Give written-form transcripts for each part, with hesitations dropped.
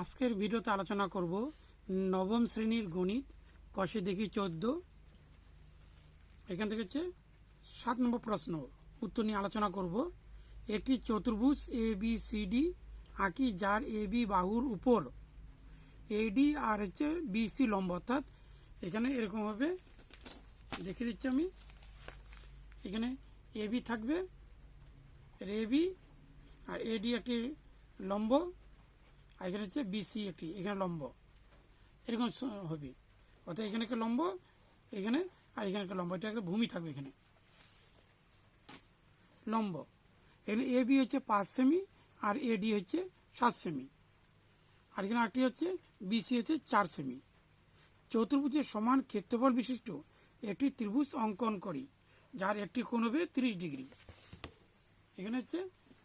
আজকের ভিডিওতে আলোচনা করব নবম শ্রেণীর গণিত কষে দেখি 14। এখান থেকে হচ্ছে 7 নম্বর প্রশ্ন উত্তর নিয়ে আলোচনা করব। একটি চতুর্ভুজ ABCD আঁকি, যার AB বাহুর উপর AD আর হচ্ছে BC লম্ব, অর্থাৎ এখানে এরকমভাবে দেখে দিচ্ছি আমি। এখানে AB থাকবে, AB আর AD একটি লম্ব, আর এখানে হচ্ছে BC একটি এখানে লম্ব, এরকম হবে। অর্থাৎ এখানে একটা লম্ব, এখানে আর এখানে একটা লম্ব, এটা একটা ভূমি থাকবে এখানে লম্ব। এখানে AB হচ্ছে 5 সেমি আর AD হচ্ছে 7 সেমি, আর এখানে একটি হচ্ছে BC হচ্ছে 4 সেমি। চতুর্ভুজের সমান ক্ষেত্রফল বিশিষ্ট একটি ত্রিভুজ অঙ্কন করি, যার একটি কোণ হবে 30 ডিগ্রি। এখানে হচ্ছে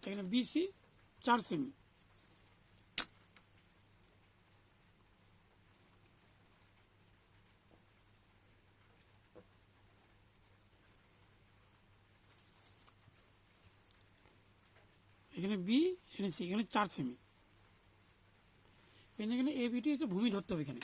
এখানে BC 4 সেমি। এখানে B, এখানে C, এখানে 4 সেমি। এখানে ABটি হচ্ছে ভূমি ধরতে হবে। এখানে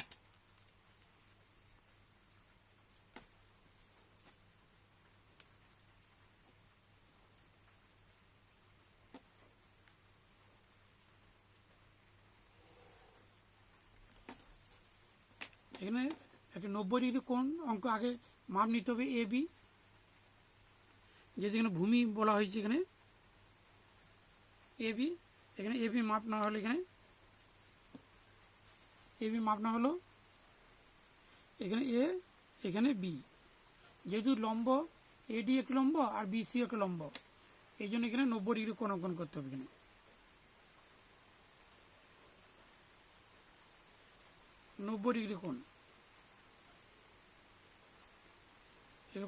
এখানে একটা 90 ডিগ্রি কোণ অঙ্ক আগে মাপ নিতে হবে AB, যেহেতু এখানে ভূমি বলা হয়েছে। এখানে AB, এখানে AB মাপ না হলে এখানে AB মাপ না হলো এখানে A, এখানে B, যেহেতু লম্ব AD একটা লম্ব আর BC একটা লম্ব, এই জন্য এখানে 90 ডিগ্রি কোণ অঙ্কন করতে হবে। এখানে 90 ডিগ্রি কোণ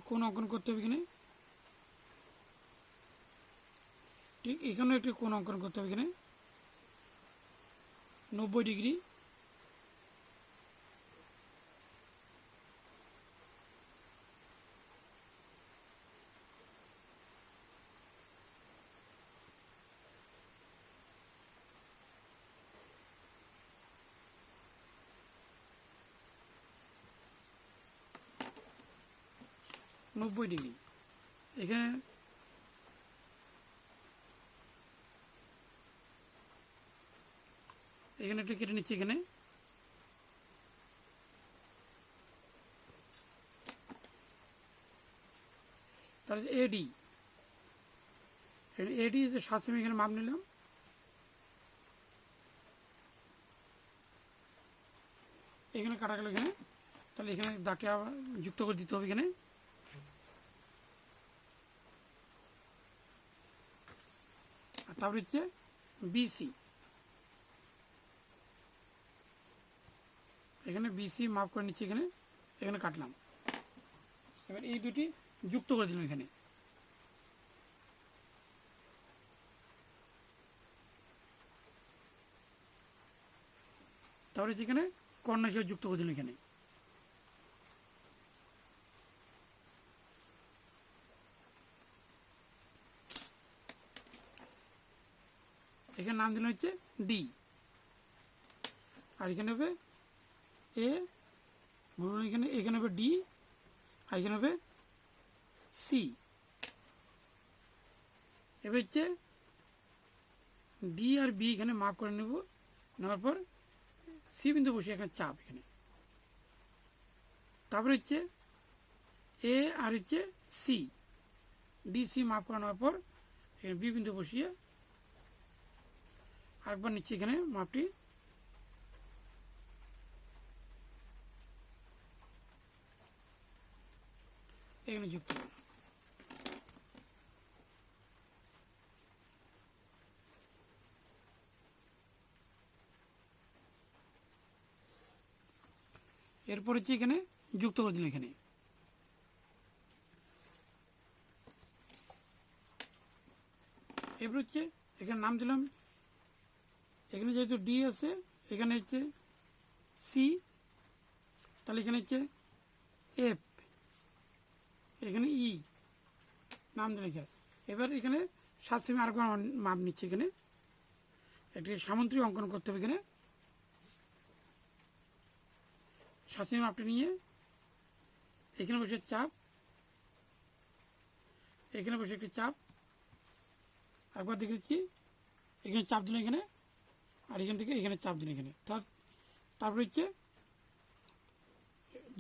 কোণ অঙ্কন করতে হবে। এখানে ঠিক এখানেও একটি কোণ অঙ্কন করতে হবে। এখানে 90 ডিগ্রি। এখানে এখানে একটা কেটে নিচ্ছি। এখানে তাহলে AD, AD 7 সেমি, এখানে মাপ নিলাম। এখানে কাটা গেল এখানে, তাহলে এখানে দাগটা আবার যুক্ত করে দিতে হবে। এখানে আর তারপরে হচ্ছে BC, এখানে BC মাপ করে নিচ্ছি। এখানে এখানে কাটলাম। এবার এই দুটি যুক্ত করে দিলাম। এখানে তারপরে যেখানে কর্ণ হিসেবে যুক্ত করে দিলাম। এখানে এখানে নাম দিলাম হচ্ছে D, আর এখানে হবে A, এখানে এখানে হবে D, আর এখানে হবে C। এবার হচ্ছে D আর B এখানে মাপ করে নেব, নেওয়ার পর C বিন্দু বসে এখানে চাপ। এখানে তারপরে হচ্ছে A আর হচ্ছে C, DC মাপ করে নেওয়ার পর এখানে B বিন্দু বসিয়ে আরেকবার নিচ্ছি। এখানে মাপটি এখানে যুক্ত করলাম। এরপর হচ্ছে এখানে যুক্ত করে দিলাম। এখানে এরপর হচ্ছে এখানে নাম দিলাম। এখানে যেহেতু D আছে, এখানে হচ্ছে C, তাহলে এখানে হচ্ছে F, এখানে E নাম দিলাম। এখানে এবার এখানে 7 সেমি আরেকবার মাপ নিচ্ছে। এখানে একটি সামুদ্রিক অঙ্কন করতে হবে। এখানে 7 সেমি মাপটা নিয়ে এখানে বসে চাপ, এখানে বসে একটি চাপ, একবার দেখে দিচ্ছি, এখানে চাপ দিন এখানে, আর এখান থেকে এখানে চাপ দিন এখানে, তারপরে হচ্ছে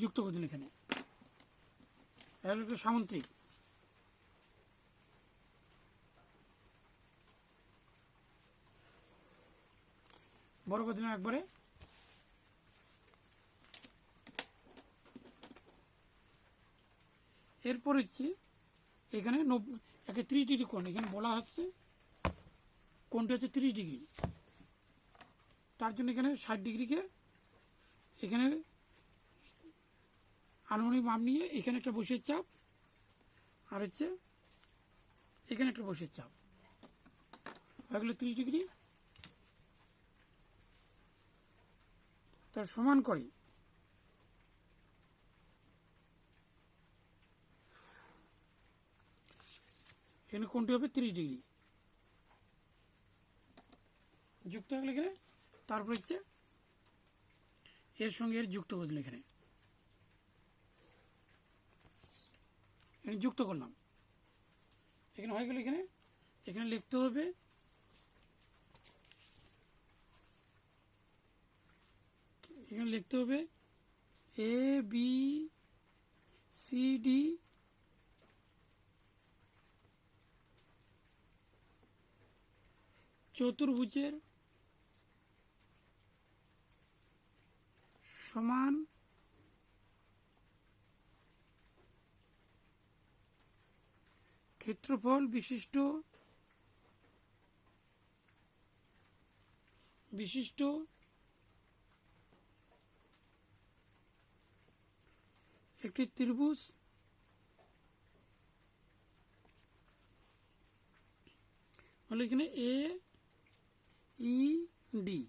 যুক্ত করে দিন এখানে। একটা সামন্ত্রিক। বড় করে দিলাম একবারে। এরপর হচ্ছে এখানে একটা 30 ডিগ্রি কোণ, এখানে বলা হচ্ছে কোণটা হচ্ছে 30 ডিগ্রি, তার জন্য এখানে 60 ডিগ্রিকে এখানে আনুমানিক মাপ নিয়ে এখানে একটা বসিয়ে চাপ, আর হচ্ছে এখানে একটা বসিয়ে চাপ, এগুলো 30 ডিগ্রি। তার সমান করে এখানে কোণটি হবে 30 ডিগ্রি, যুক্ত হয়ে গেলে এখানে, তারপর হচ্ছে এর সঙ্গে এর যুক্ত করে দিলাম এখানে, যুক্ত করলাম, এখানে হয়ে গেল। এখানে এখানে লিখতে হবে এ বি সি ডি চতুর্ভুজের সমান ক্ষেত্রফল বিশিষ্ট একটি ত্রিভুজ হলো এখানে এ ই ডি।